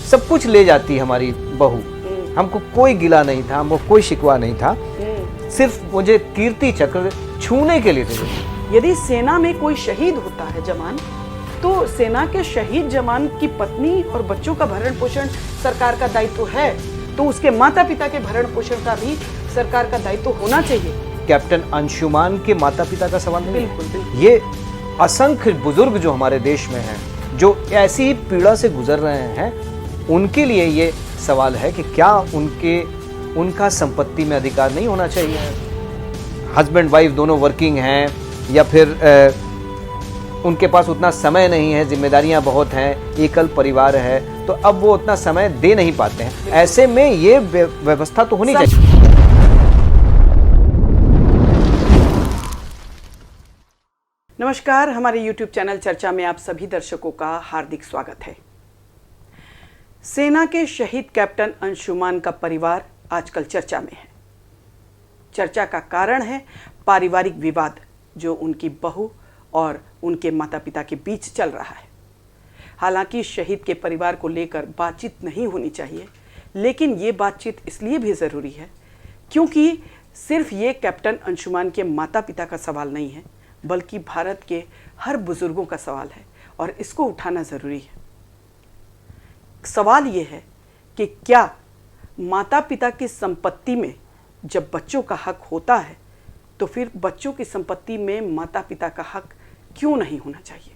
सब कुछ ले जाती हमारी बहू, हमको कोई गिला नहीं था, हमको कोई शिकवा नहीं था, सिर्फ मुझे कीर्ति चक्र छूने के लिए दे देती। यदि सेना में कोई शहीद होता है जवान, तो सेना के शहीद जवान की पत्नी और बच्चों का भरण पोषण सरकार का दायित्व है, तो उसके माता पिता के भरण पोषण का भी सरकार का दायित्व होना चाहिए। कैप्टन अंशुमान के माता पिता का सवाल नहीं है। बिल्कुल। ये असंख्य बुजुर्ग जो हमारे देश में हैं, जो ऐसी ही पीड़ा से गुजर रहे हैं, उनके लिए ये सवाल है कि क्या उनका संपत्ति में अधिकार नहीं होना चाहिए? हस्बैंड वाइफ दोनों वर्किंग हैं, या फिर उनके पास उतना समय नहीं है, जिम्मेदारियां बहुत हैं, एकल परिवार है, तो अब वो उतना समय दे नहीं पाते हैं। ऐसे में ये व्यवस्था तो होनी चाहिए। नमस्कार, हमारे YouTube चैनल चर्चा में आप सभी दर्शकों का हार्दिक स्वागत है। सेना के शहीद कैप्टन अंशुमान का परिवार आजकल चर्चा में है। चर्चा का कारण है पारिवारिक विवाद जो उनकी बहू और उनके माता पिता के बीच चल रहा है। हालांकि शहीद के परिवार को लेकर बातचीत नहीं होनी चाहिए, लेकिन ये बातचीत इसलिए भी ज़रूरी है क्योंकि सिर्फ ये कैप्टन अंशुमान के माता पिता का सवाल नहीं है, बल्कि भारत के हर बुजुर्गों का सवाल है और इसको उठाना ज़रूरी है। सवाल ये है कि क्या माता पिता की संपत्ति में जब बच्चों का हक होता है, तो फिर बच्चों की संपत्ति में माता पिता का हक क्यों नहीं होना चाहिए?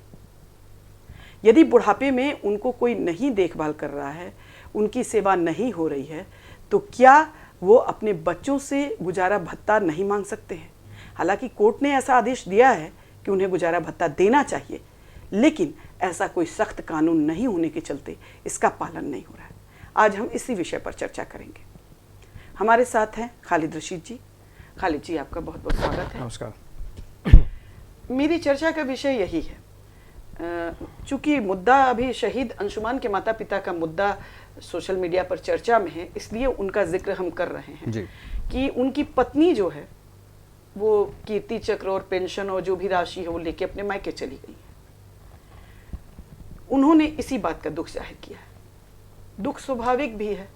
यदि बुढ़ापे में उनको कोई नहीं देखभाल कर रहा है, उनकी सेवा नहीं हो रही है, तो क्या वो अपने बच्चों से गुजारा भत्ता नहीं मांग सकते हैं? हालांकि कोर्ट ने ऐसा आदेश दिया है कि उन्हें गुजारा भत्ता देना चाहिए, लेकिन ऐसा कोई सख्त कानून नहीं होने के चलते इसका पालन नहीं हो रहा है। आज हम इसी विषय पर चर्चा करेंगे। हमारे साथ हैं खालिद रशीद जी। खालिद जी, आपका बहुत बहुत स्वागत है। नमस्कार। मेरी चर्चा का विषय यही है, चूंकि मुद्दा अभी शहीद अंशुमान के माता पिता का मुद्दा सोशल मीडिया पर चर्चा में है, इसलिए उनका जिक्र हम कर रहे हैं जी। कि उनकी पत्नी जो है वो कीर्ति चक्र और पेंशन और जो भी राशि है वो लेके अपने मायके चली गई है। उन्होंने इसी बात का दुख जाहिर किया है। दुख स्वाभाविक भी है,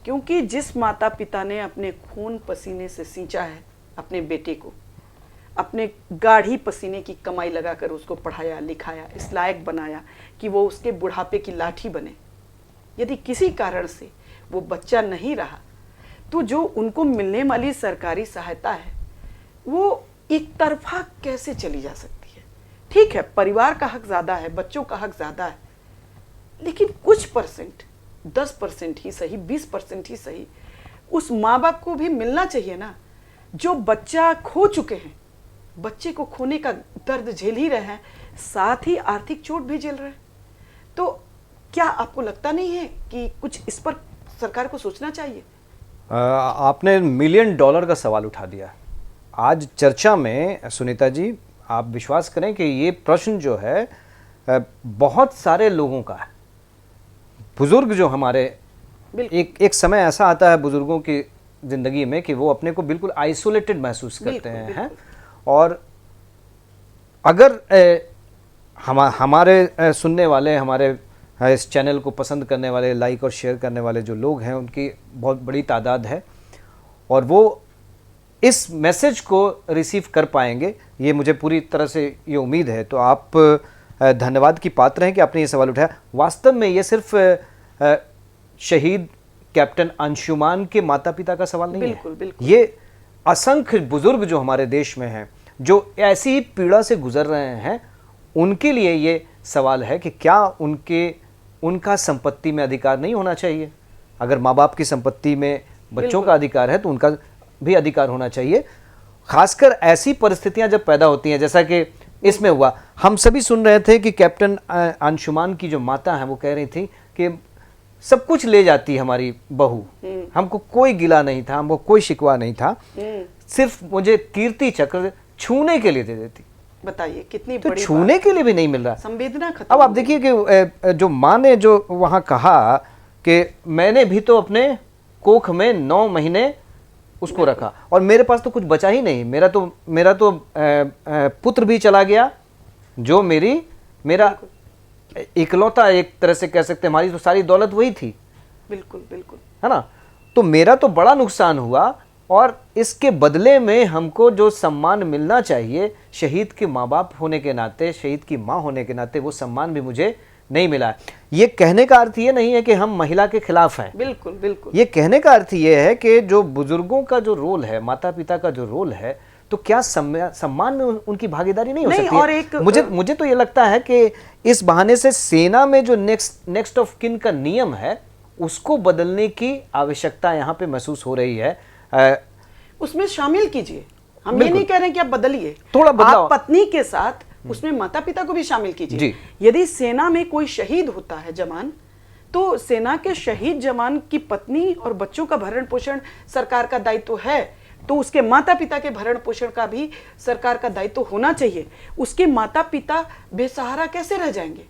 क्योंकि जिस माता पिता ने अपने खून पसीने से सींचा है अपने बेटे को, अपने गाढ़ी पसीने की कमाई लगाकर उसको पढ़ाया लिखाया, इस लायक बनाया कि वो उसके बुढ़ापे की लाठी बने, यदि किसी कारण से वो बच्चा नहीं रहा, तो जो उनको मिलने वाली सरकारी सहायता है वो एक तरफा कैसे चली जा सकती है? ठीक है, परिवार का हक ज़्यादा है, बच्चों का हक ज़्यादा है, लेकिन कुछ परसेंट, 10% ही सही, 20% ही सही, उस माँ बाप को भी मिलना चाहिए ना, जो बच्चा खो चुके हैं। बच्चे को खोने का दर्द झेल ही रहे हैं, साथ ही आर्थिक चोट भी झेल रहे हैं। तो क्या आपको लगता नहीं है कि कुछ इस पर सरकार को सोचना चाहिए? आपने $1 मिलियन का सवाल उठा दिया आज चर्चा में। सुनीता जी, आप विश्वास करें कि ये प्रश्न जो है बहुत सारे लोगों का है। बुजुर्ग जो हमारे, एक समय ऐसा आता है बुजुर्गों की ज़िंदगी में कि वो अपने को बिल्कुल आइसोलेटेड महसूस करते हैं। और अगर हमारे सुनने वाले, हमारे इस चैनल को पसंद करने वाले, लाइक और शेयर करने वाले जो लोग हैं, उनकी बहुत बड़ी तादाद है और वो इस मैसेज को रिसीव कर पाएंगे, ये मुझे पूरी तरह से ये उम्मीद है। तो आप धन्यवाद की पात्र हैं कि आपने ये सवाल उठाया। वास्तव में ये सिर्फ शहीद कैप्टन अंशुमान के माता पिता का सवाल नहीं है। बिल्कुल। ये असंख्य बुजुर्ग जो हमारे देश में हैं, जो ऐसी ही पीड़ा से गुजर रहे हैं, उनके लिए ये सवाल है कि क्या उनका संपत्ति में अधिकार नहीं होना चाहिए? अगर माँ बाप की संपत्ति में बच्चों का अधिकार है तो उनका भी अधिकार होना चाहिए। खासकर ऐसी परिस्थितियां जब पैदा होती हैं, जैसा कि इसमें हुआ। हम सभी सुन रहे थे कि कैप्टन अंशुमान की जो माता है वो कह रही थी कि सब कुछ ले जाती हमारी बहू, हमको कोई गिला नहीं था, हमको कोई शिकवा नहीं था, सिर्फ मुझे कीर्ति चक्र छूने के लिए दे देती। बताइए कितनी तो बड़ी छूने के लिए भी नहीं मिल रहा, संवेदना खत्म। अब आप देखिए कि जो माँ ने जो वहां कहा कि मैंने भी तो अपने कोख में 9 महीने उसको रखा और मेरे पास तो कुछ बचा ही नहीं, मेरा तो पुत्र भी चला गया जो मेरा इकलौता, एक तरह से कह सकते हैं हमारी तो सारी दौलत वही थी, बिल्कुल बिल्कुल। है ना। तो मेरा तो बड़ा नुकसान हुआ, और इसके बदले में हमको जो सम्मान मिलना चाहिए शहीद के माँ बाप होने के नाते, शहीद की माँ होने के नाते, वो सम्मान भी मुझे नहीं मिला। ये कहने का अर्थ ये नहीं है कि हम महिला के खिलाफ हैं, बिल्कुल बिल्कुल। ये कहने का अर्थ ये है कि जो बुजुर्गों का जो रोल है, माता पिता का जो रोल है, तो क्या सम्मान में उनकी भागीदारी नहीं हो सकती और है? एक मुझे तो ये लगता है कि इस बहाने से सेना में जो नेक्स्ट ऑफ किन का नियम है उसको बदलने की आवश्यकता यहाँ पे महसूस हो रही है। उसमें शामिल कीजिए, हम ये नहीं कह रहे कि आप बदलिए, थोड़ा बदलाव, आप पत्नी के साथ उसमें माता पिता को भी शामिल कीजिए। यदि सेना में कोई शहीद होता है जवान, तो सेना के शहीद जवान की पत्नी और बच्चों का भरण पोषण सरकार का दायित्व है, तो उसके माता पिता के भरण पोषण का भी सरकार का दायित्व होना चाहिए। उसके माता पिता बेसहारा कैसे रह जाएंगे?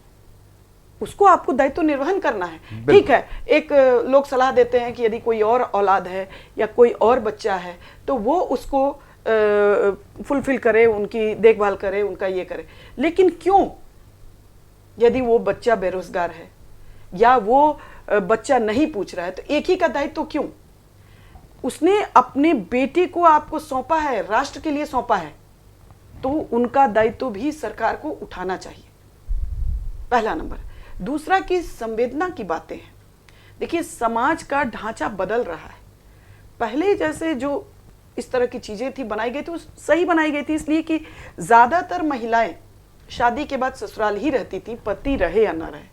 उसको आपको दायित्व निर्वहन करना है। ठीक है, एक लोग सलाह देते हैं कि यदि कोई और औलाद है या कोई और बच्चा है तो वो उसको फुलफिल करे, उनकी देखभाल करे, उनका ये करे, लेकिन क्यों? यदि वो बच्चा बेरोजगार है या वो बच्चा नहीं पूछ रहा है तो एक ही का दायित्व क्यों? उसने अपने बेटे को आपको सौंपा है, राष्ट्र के लिए सौंपा है, तो उनका दायित्व भी सरकार को उठाना चाहिए, पहला नंबर। दूसरा कि संवेदना की बातें हैं। देखिए, समाज का ढांचा बदल रहा है। पहले जैसे जो इस तरह की चीजें थी बनाई गई थी, सही बनाई गई थी इसलिए कि ज्यादातर महिलाएं शादी के बाद ससुराल ही रहती थी, पति रहे या ना रहे,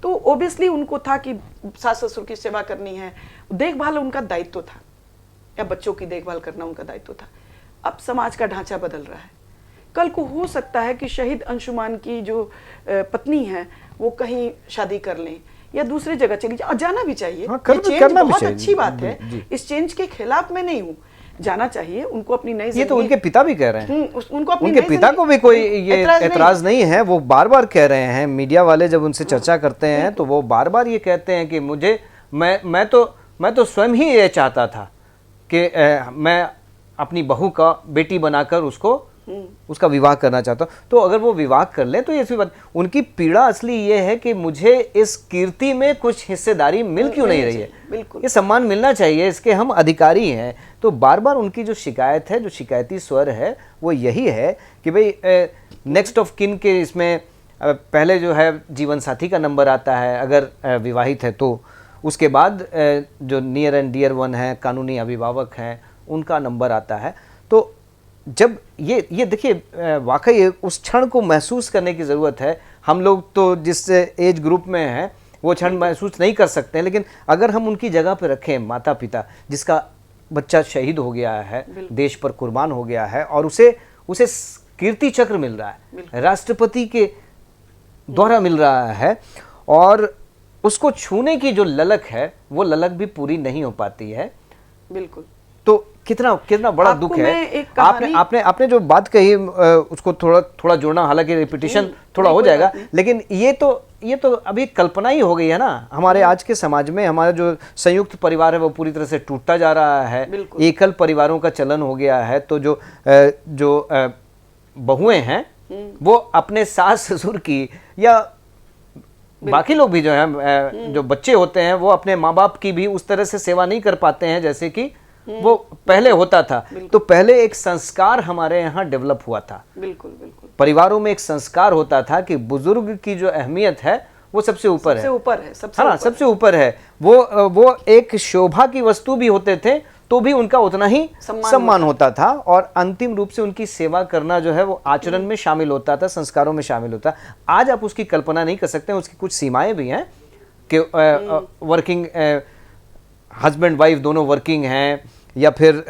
तो ओबियसली उनको था कि सास ससुर की सेवा करनी है, देखभाल उनका दायित्व था, या बच्चों की देखभाल करना उनका दायित्व था। अब समाज का ढांचा बदल रहा है। कल को हो सकता है कि शहीद अंशुमान की जो पत्नी है वो कहीं शादी कर लें या दूसरी जगह चली जाए, और जाना भी चाहिए। हाँ, करना बहुत अच्छी बात है, इस चेंज के खिलाफ मैं नहीं हूँ, जाना चाहिए उनको अपनी नई। ये तो उनके पिता भी कह रहे हैं, उनको अपनी उनके पिता को भी कोई ये एतराज नहीं है। वो बार बार कह रहे हैं, मीडिया वाले जब उनसे चर्चा करते हैं तो वो बार बार ये कहते हैं कि मुझे मैं तो स्वयं ही ये चाहता था कि मैं अपनी बहू का बेटी बनाकर उसका विवाह करना चाहता हूं। तो अगर वो विवाह कर ले तो ये बात, उनकी पीड़ा असली ये है कि मुझे इस कीर्ति में कुछ हिस्सेदारी मिल क्यों नहीं रही है। बिल्कुल, ये सम्मान मिलना चाहिए, इसके हम अधिकारी हैं। तो बार बार उनकी जो शिकायत है, जो शिकायती स्वर है, वो यही है कि भाई नेक्स्ट ऑफ किन के इसमें पहले जो है जीवन साथी का नंबर आता है अगर विवाहित है, तो उसके बाद जो नियर एंड डियर वन है, कानूनी अभिभावक हैं, उनका नंबर आता है। तो जब ये देखिए, वाकई उस क्षण को महसूस करने की ज़रूरत है। हम लोग तो जिस एज ग्रुप में हैं वो क्षण महसूस नहीं कर सकते हैं, लेकिन अगर हम उनकी जगह पर रखें, माता पिता जिसका बच्चा शहीद हो गया है, देश पर कुर्बान हो गया है, और उसे कीर्ति चक्र मिल रहा है, राष्ट्रपति के द्वारा मिल रहा है, और उसको छूने की जो ललक है वो ललक भी पूरी नहीं हो पाती है। बिल्कुल। तो कितना बड़ा दुख है। आपने जो बात कही उसको थोड़ा जोड़ना, हालांकि रिपीटिशन थोड़ा हो जाएगा, लेकिन ये तो अभी कल्पना ही हो गई है ना। हमारे आज के समाज में हमारा जो संयुक्त परिवार है वो पूरी तरह से टूटता जा रहा है, एकल परिवारों का चलन हो गया है। तो जो बहुएं हैं वो अपने सास ससुर की, या बाकी लोग भी जो है, जो बच्चे होते हैं वो अपने माँ बाप की भी उस तरह से सेवा नहीं कर पाते हैं जैसे कि वो पहले होता था। तो पहले एक संस्कार हमारे यहाँ डेवलप हुआ था। बिल्कुल बिल्कुल। परिवारों में एक संस्कार होता था कि बुजुर्ग की जो अहमियत है वो सबसे ऊपर है, सबसे ऊपर है। वो एक शोभा की वस्तु भी होते थे तो भी उनका उतना ही सम्मान होता था, और अंतिम रूप से उनकी सेवा करना जो है वो आचरण में शामिल होता था, संस्कारों में शामिल होता। आज आप उसकी कल्पना नहीं कर सकते, उसकी कुछ सीमाएं भी हैं कि वर्किंग हस्बैंड वाइफ दोनों वर्किंग हैं, या फिर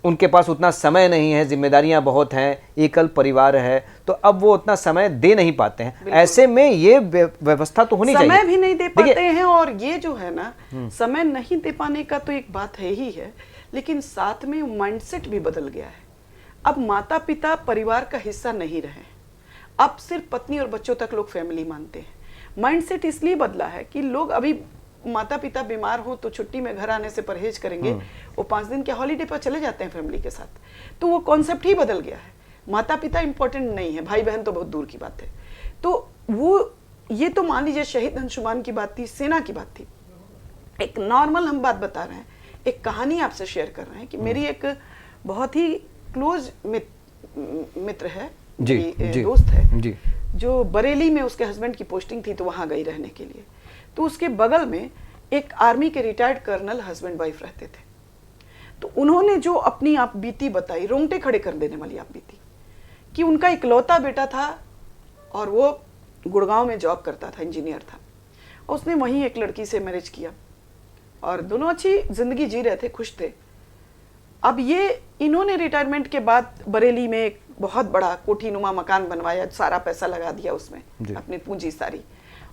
उनके पास उतना समय नहीं है, जिम्मेदारियां बहुत हैं, एकल परिवार है, तो अब वो उतना समय दे नहीं पाते हैं। ऐसे में ये व्यवस्था तो होनी चाहिए। समय भी नहीं दे पाते हैं, और ये जो है ना, समय नहीं दे पाने का तो एक बात है ही है, लेकिन साथ में माइंडसेट भी बदल गया है। अब माता पिता परिवार का हिस्सा नहीं रहे, अब सिर्फ पत्नी और बच्चों तक लोग फैमिली मानते हैं। माइंडसेट इसलिए बदला है कि लोग अभी माता पिता बीमार हो तो छुट्टी में घर आने से परहेज करेंगे, वो 5 दिन के हॉलीडे पर चले जाते हैं फैमिली के साथ। तो वो कॉन्सेप्ट ही बदल गया है। माता पिता इंपॉर्टेंट नहीं है, भाई बहन तो बहुत दूर की बात है। तो वो ये तो मान लीजिए शहीद अंशुमान की बात थी, सेना की बात थी। एक नॉर्मल हम बात बता रहे हैं, एक कहानी आपसे शेयर कर रहे हैं कि मेरी एक बहुत ही क्लोज मित्र है, जी, जी, दोस्त है जी, जो बरेली में उसके हस्बैंड की पोस्टिंग थी तो वहां गई रहने के लिए। तो उसके बगल में एक आर्मी के रिटायर्ड कर्नल हस्बैंड वाइफ रहते थे। तो उन्होंने जो अपनी आप बीती बताई, रोंगटे खड़े कर देने वाली आप बीती, कि उनका इकलौता बेटा था और वो गुड़गांव में जॉब करता था, इंजीनियर था। और उसने वहीं एक लड़की से मैरिज किया और दोनों अच्छी जिंदगी जी रहे थे, खुश थे। अब ये इन्होंने रिटायरमेंट के बाद बरेली में एक बहुत बड़ा कोठीनुमा मकान बनवाया, सारा पैसा लगा दिया उसमें, अपनी पूंजी सारी,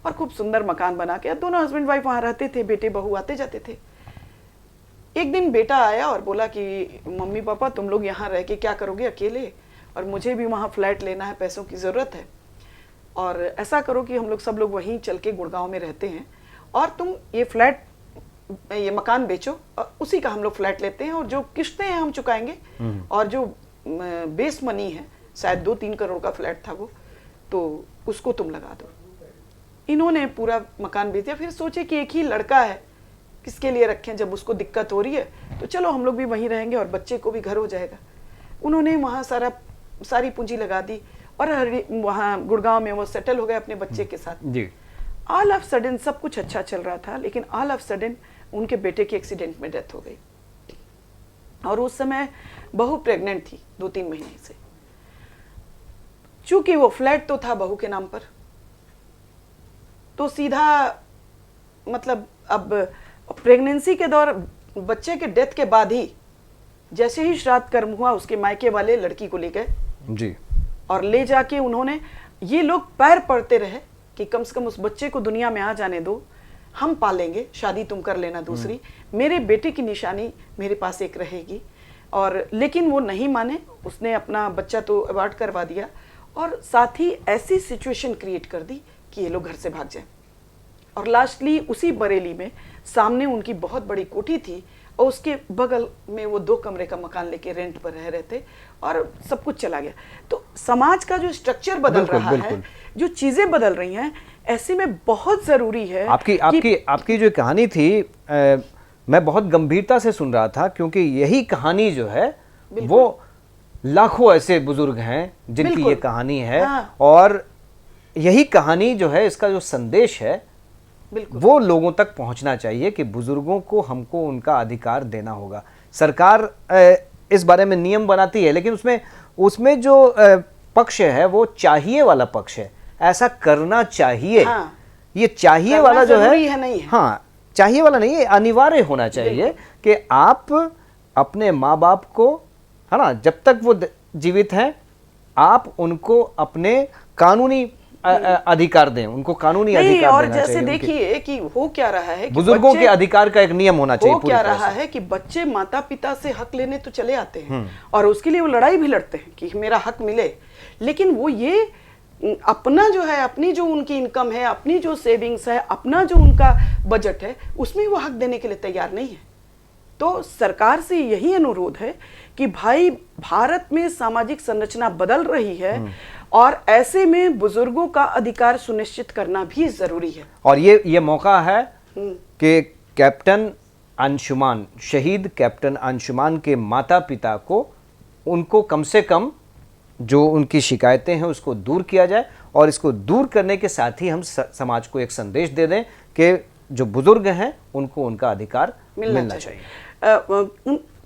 और खूब सुंदर मकान बना के दोनों हस्बैंड वाइफ वहां रहते थे, बेटे बहू आते जाते थे। एक दिन बेटा आया और बोला कि मम्मी पापा तुम लोग यहाँ रह के क्या करोगे अकेले, और मुझे भी वहाँ फ्लैट लेना है, पैसों की ज़रूरत है, और ऐसा करो कि हम लोग सब लोग वहीं चल के गुड़गांव में रहते हैं और तुम ये मकान बेचो और उसी का हम लोग फ्लैट लेते हैं और जो किस्तें हैं हम चुकाएंगे, और जो बेस मनी है, शायद 2-3 करोड़ का फ्लैट था वो, तो उसको तुम लगा दो। इन्होंने पूरा मकान बेच दिया। फिर सोचे कि एक ही लड़का है, किसके लिए रखें, जब उसको दिक्कत हो रही है तो चलो हम लोग भी वहीं रहेंगे और बच्चे को भी घर हो जाएगा। उन्होंने वहाँ सारी पूंजी लगा दी और वहाँ गुड़गांव में वो सेटल हो गए अपने बच्चे के साथ जी। ऑल ऑफ सडन सब कुछ अच्छा चल रहा था, लेकिन ऑल ऑफ सडन उनके बेटे की एक्सीडेंट में डेथ हो गई और उस समय बहू प्रेग्नेंट थी 2-3 महीने से। चूंकि वो फ्लैट तो था बहू के नाम पर, तो सीधा मतलब अब प्रेगनेंसी के दौर, बच्चे के डेथ के बाद ही जैसे ही श्राद्ध कर्म हुआ, उसके मायके वाले लड़की को ले गए जी, और ले जाके उन्होंने, ये लोग पैर पड़ते रहे कि कम से कम उस बच्चे को दुनिया में आ जाने दो, हम पालेंगे, शादी तुम कर लेना दूसरी, मेरे बेटे की निशानी मेरे पास एक रहेगी। और लेकिन वो नहीं माने, उसने अपना बच्चा तो अबॉर्ट करवा दिया और साथ ही ऐसी सिचुएशन क्रिएट कर दी कि ये लोग घर से भाग जाएं। और लास्टली उसी बरेली में सामने उनकी बहुत बड़ी कोठी थी और उसके बगल में वो 2 कमरे का मकान लेके रेंट पर रह रहे थे और सब कुछ चला गया। तो समाज का जो स्ट्रक्चर बदल रहा है, जो चीजें बदल रही हैं, ऐसे में बहुत जरूरी है। आपकी जो कहानी थी मैं बहुत गंभीरता से सुन रहा था, क्योंकि यही कहानी जो है वो लाखों ऐसे बुजुर्ग हैं जिनकी ये कहानी है। हाँ। और यही कहानी जो है, इसका जो संदेश है वो लोगों तक पहुंचना चाहिए कि बुजुर्गों को हमको उनका अधिकार देना होगा। सरकार इस बारे में नियम बनाती है, लेकिन उसमें जो पक्ष है वो चाहिए वाला पक्ष है, ऐसा करना चाहिए। हाँ। ये चाहिए वाला जो है नहीं है। हाँ, चाहिए वाला नहीं है, अनिवार्य होना चाहिए कि आप अपने माँ बाप को, है ना, जब तक वो जीवित हैं आप उनको अपने कानूनी अधिकार दें, उनको कानूनी अधिकार और देना जैसे चाहिए। देखिए कि हो क्या रहा है कि बुजुर्गों के अधिकार का एक नियम होना चाहिए। हो क्या रहा है कि बच्चे माता पिता से हक लेने तो चले आते हैं और उसके लिए वो लड़ाई भी लड़ते हैं कि मेरा हक मिले, लेकिन वो ये अपना जो है, अपनी जो उनकी इनकम है, अपनी जो सेविंग्स है, अपना जो उनका बजट है, उसमें वो हक देने के लिए तैयार नहीं है। तो सरकार से यही अनुरोध है कि भाई, भारत में सामाजिक संरचना बदल रही है और ऐसे में बुजुर्गों का अधिकार सुनिश्चित करना भी जरूरी है। और ये मौका है कि कैप्टन अंशुमान, शहीद कैप्टन अंशुमान के माता पिता को, उनको कम से कम जो उनकी शिकायतें हैं उसको दूर किया जाए, और इसको दूर करने के साथ ही हम समाज को एक संदेश दे दें कि जो बुजुर्ग हैं उनको उनका अधिकार मिलना चाहिए।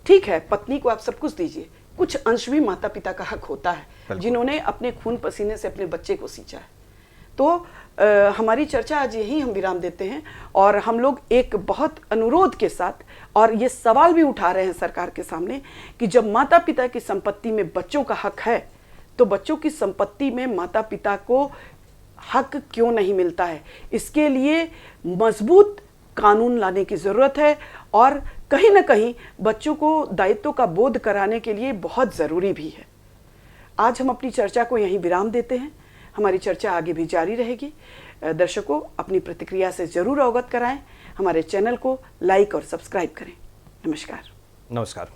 ठीक है, पत्नी को आप सब कुछ दीजिए, कुछ अंश भी माता पिता का हक होता है जिन्होंने अपने खून पसीने से अपने बच्चे को सींचा है। तो हमारी चर्चा आज यही हम विराम देते हैं और हम लोग एक बहुत अनुरोध के साथ और ये सवाल भी उठा रहे हैं सरकार के सामने कि जब माता पिता की संपत्ति में बच्चों का हक है तो बच्चों की संपत्ति में माता पिता को हक क्यों नहीं मिलता है। इसके लिए मजबूत कानून लाने की जरूरत है और कहीं ना कहीं बच्चों को दायित्व का बोध कराने के लिए बहुत जरूरी भी है। आज हम अपनी चर्चा को यहीं विराम देते हैं। हमारी चर्चा आगे भी जारी रहेगी। दर्शकों, अपनी प्रतिक्रिया से जरूर अवगत कराएं। हमारे चैनल को लाइक और सब्सक्राइब करें। नमस्कार। नमस्कार।